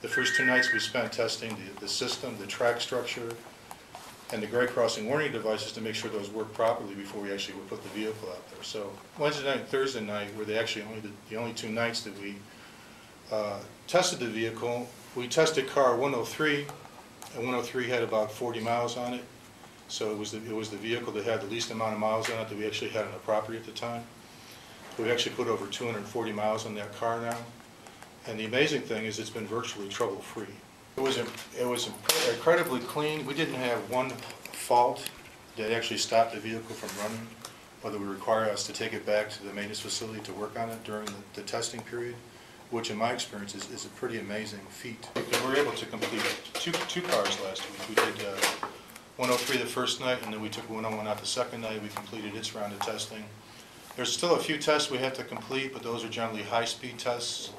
The first 2 nights we spent testing the system, the track structure, and the grade crossing warning devices to make sure those work properly before we actually would put the vehicle out there. So Wednesday night and Thursday night were the only 2 nights that we tested the vehicle. We tested car 103, and 103 had about 40 miles on it. So it was the vehicle that had the least amount of miles on it that we actually had on the property at the time. We've actually put over 240 miles on that car now. And the amazing thing is it's been virtually trouble-free. It was incredibly clean. We didn't have one fault that actually stopped the vehicle from running, or that would require us to take it back to the maintenance facility to work on it during the testing period, which in my experience is a pretty amazing feat. We were able to complete two cars last week. We did 103 the first night, and then we took 101 out the second night. We completed its round of testing. There's still a few tests we have to complete, but those are generally high-speed tests.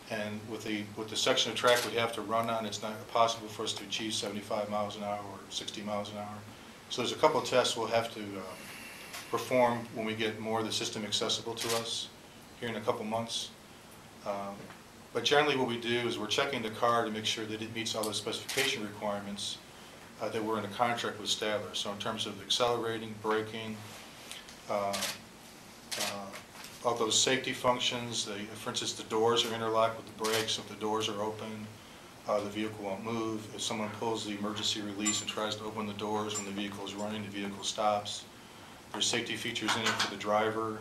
And with the section of track we have to run on, it's not possible for us to achieve 75 miles an hour or 60 miles an hour. So there's a couple of tests we'll have to perform when we get more of the system accessible to us here in a couple months. But generally what we do is we're checking the car to make sure that it meets all the specification requirements that were in a contract with Stadler. So in terms of accelerating, braking, all those safety functions, for instance, the doors are interlocked with the brakes. If the doors are open, the vehicle won't move. If someone pulls the emergency release and tries to open the doors when the vehicle is running, the vehicle stops. There's safety features in it for the driver.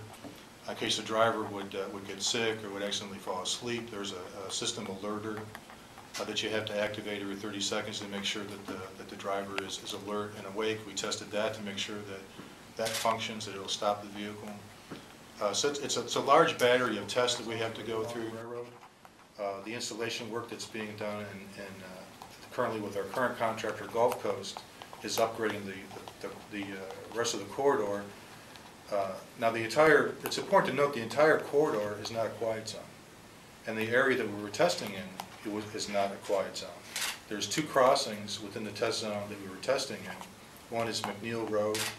In case the driver would get sick or would accidentally fall asleep, there's a system alerter that you have to activate every 30 seconds to make sure that the driver is alert and awake. We tested that to make sure that functions, that it will stop the vehicle. So it's a large battery of tests that we have to go through. The installation work that's being done currently with our current contractor, Gulf Coast, is upgrading the rest of the corridor. Now it's important to note the entire corridor is not a quiet zone. And the area that we were testing in is not a quiet zone. There's 2 crossings within the test zone that we were testing in. One is McNeil Drive,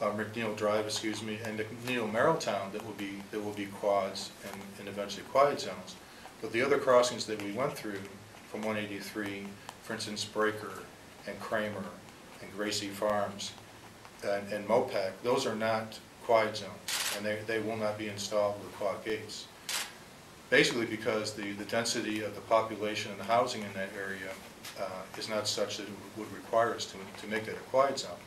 and McNeil Merrilltown that will be quads and eventually quiet zones. But the other crossings that we went through from 183, for instance, Breaker and Kramer and Gracie Farms and Mopac, those are not quiet zones, and they will not be installed with quad gates. Basically because the density of the population and the housing in that area is not such that it would require us to make that a quiet zone.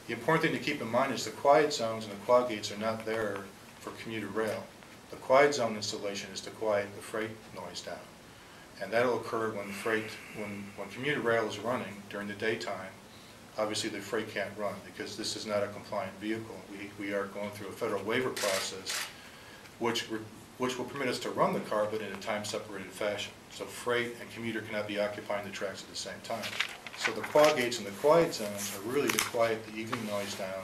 The important thing to keep in mind is the quiet zones and the quad gates are not there for commuter rail. The quiet zone installation is to quiet the freight noise down. And that will occur when commuter rail is running during the daytime. Obviously the freight can't run because this is not a compliant vehicle. We are going through a federal waiver process which will permit us to run the car, but in a time-separated fashion. So freight and commuter cannot be occupying the tracks at the same time. So the quad gates and the quiet zones are really to quiet the evening noise down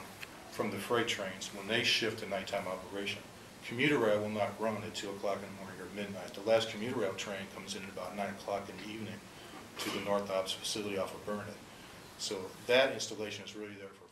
from the freight trains when they shift to nighttime operation. Commuter rail will not run at 2 o'clock in the morning or midnight. The last commuter rail train comes in at about 9 o'clock in the evening to the North Ops facility off of Burnett. So that installation is really there for